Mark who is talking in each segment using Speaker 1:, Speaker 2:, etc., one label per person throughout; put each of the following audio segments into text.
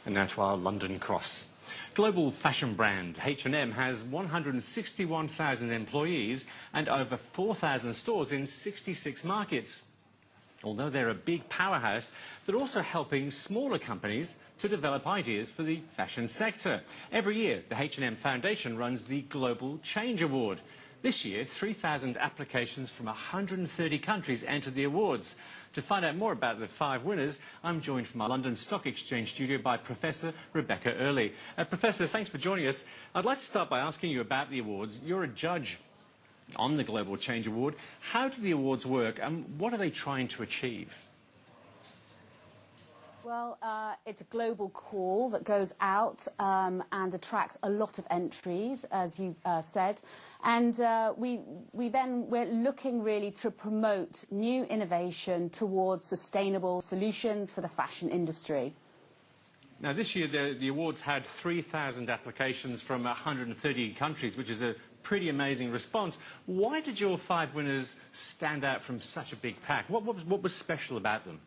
Speaker 1: And now to our London cross. Global fashion brand H&M has 161,000 employees and over 4,000 stores in 66 markets. Although they're a big powerhouse, they're also helping smaller companies to develop ideas for the fashion sector. Every year, the H&M Foundation runs the Global Change Award. This year, 3,000 applications from 130 countries entered the awards. To find out more about the 5 winners, I'm joined from our London Stock Exchange studio by Professor Rebecca Earley. Professor, thanks for joining us. I'd like to start by asking you about the awards. You're a judge on the Global Change Award. How do the awards work and what are they trying to achieve?
Speaker 2: Well, it's a global call that goes out and attracts a lot of entries, as you said. And we're looking really to promote new innovation towards sustainable solutions for the fashion industry.
Speaker 1: Now, this year, the awards had 3,000 applications from 130 countries, which is a pretty amazing response. Why did your 5 winners stand out from such a big pack? What was special about them?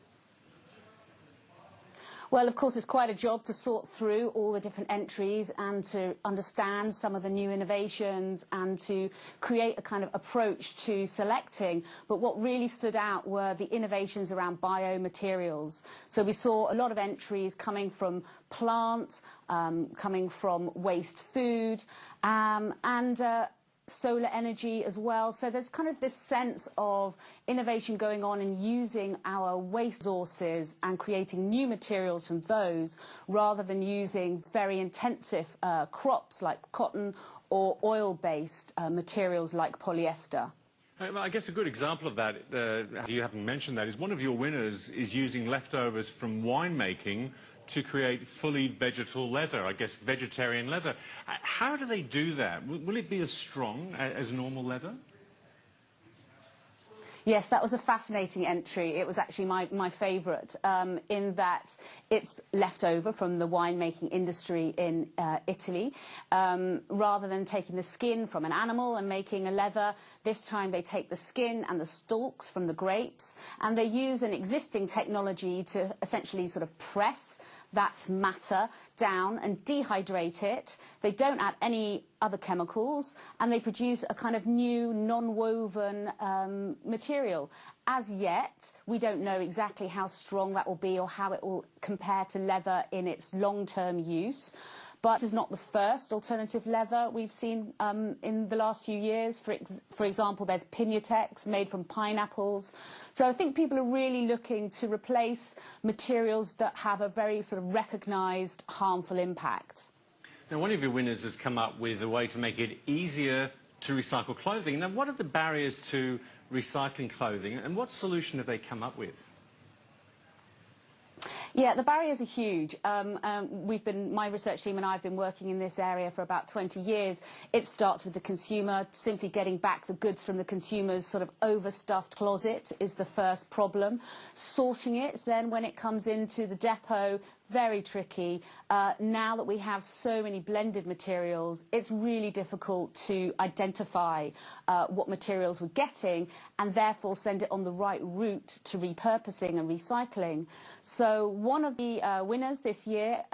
Speaker 2: Well, of course, it's quite a job to sort through all the different entries and to understand some of the new innovations and to create a kind of approach to selecting. But what really stood out were the innovations around biomaterials. So we saw a lot of entries coming from plant, coming from waste food, and solar energy as well. So there's kind of this sense of innovation going on and using our waste resources and creating new materials from those rather than using very intensive crops like cotton or oil-based materials like polyester.
Speaker 1: I guess a good example of that, you haven't mentioned that, is one of your winners is using leftovers from winemaking to create fully vegetal leather, I guess vegetarian leather. How do they do that? Will it be as strong as normal leather?
Speaker 2: Yes, that was a fascinating entry. It was actually my favourite in that it's left over from the winemaking industry in Italy. Rather than taking the skin from an animal and making a leather, this time they take the skin and the stalks from the grapes and they use an existing technology to essentially sort of press that matter down and dehydrate it. They don't add any other chemicals and they produce a kind of new non-woven material. As yet, we don't know exactly how strong that will be or how it will compare to leather in its long-term use. But this is not the first alternative leather we've seen in the last few years. For example, there's Pinatex made from pineapples. So I think people are really looking to replace materials that have a very sort of recognised harmful impact.
Speaker 1: Now, one of your winners has come up with a way to make it easier to recycle clothing. Now, what are the barriers to recycling clothing and what solution have they come up with?
Speaker 2: Yeah, the barriers are huge. My research team and I have been working in this area for about 20 years. It starts with the consumer. Simply getting back the goods from the consumer's sort of overstuffed closet is the first problem. Sorting it, then when it comes into the depot, very tricky. Now that we have so many blended materials, it's really difficult to identify what materials we're getting and therefore send it on the right route to repurposing and recycling. So one of the winners this year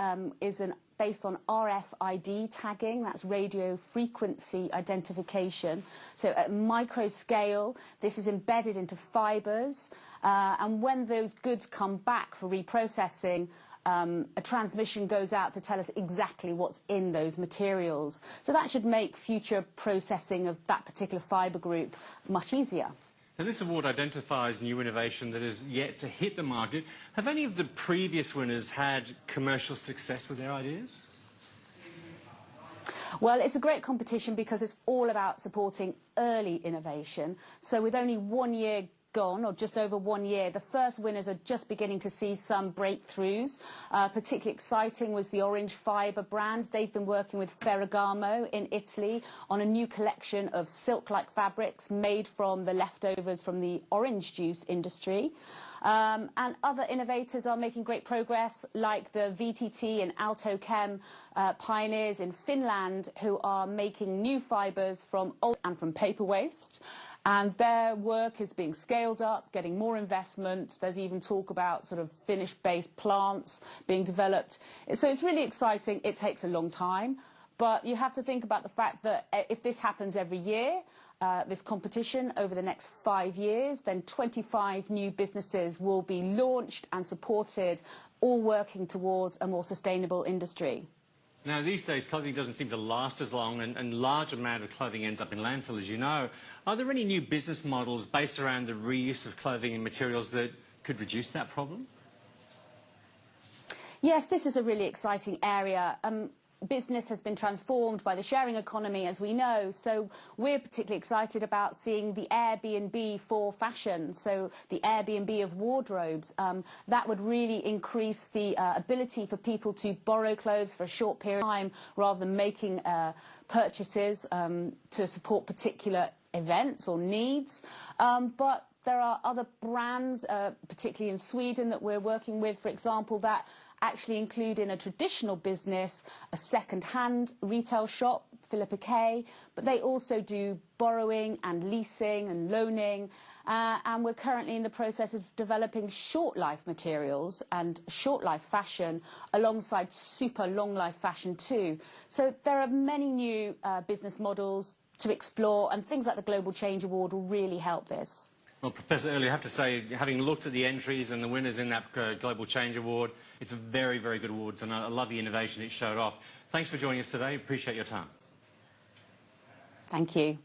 Speaker 2: is based on RFID tagging, that's radio frequency identification. So at micro scale, this is embedded into fibres, and when those goods come back for reprocessing, a transmission goes out to tell us exactly what's in those materials. So that should make future processing of that particular fibre group much easier.
Speaker 1: Now, this award identifies new innovation that is yet to hit the market. Have any of the previous winners had commercial success with their ideas?
Speaker 2: Well, it's a great competition because it's all about supporting early innovation. So with only 1 year gone, or just over 1 year, the first winners are just beginning to see some breakthroughs. Particularly exciting was the Orange Fibre brand. They've been working with Ferragamo in Italy on a new collection of silk-like fabrics made from the leftovers from the orange juice industry. And other innovators are making great progress, like the VTT and Aalto-Chem pioneers in Finland, who are making new fibres from old and from paper waste. And their work is being scaled up, getting more investment. There's even talk about sort of Finnish-based plants being developed. So it's really exciting. It takes a long time. But you have to think about the fact that if this happens every year, this competition over the next 5 years, then 25 new businesses will be launched and supported, all working towards a more sustainable industry.
Speaker 1: Now, these days, clothing doesn't seem to last as long, and large amount of clothing ends up in landfill, as you know. Are there any new business models based around the reuse of clothing and materials that could reduce that problem?
Speaker 2: Yes, this is a really exciting area. Business has been transformed by the sharing economy, as we know, so we're particularly excited about seeing the Airbnb for fashion, so the Airbnb of wardrobes. That would really increase the ability for people to borrow clothes for a short period of time rather than making purchases to support particular events or needs. But there are other brands, particularly in Sweden, that we're working with, for example, that actually include in a traditional business a second-hand retail shop, Philippa K, but they also do borrowing and leasing and loaning, and we're currently in the process of developing short-life materials and short-life fashion alongside super long-life fashion too. So there are many new business models to explore, and things like the Global Change Award will really help this.
Speaker 1: Well, Professor Earley, I have to say, having looked at the entries and the winners in that Global Change Award, it's a very, very good award, and I love the innovation it showed off. Thanks for joining us today. Appreciate your time.
Speaker 2: Thank you.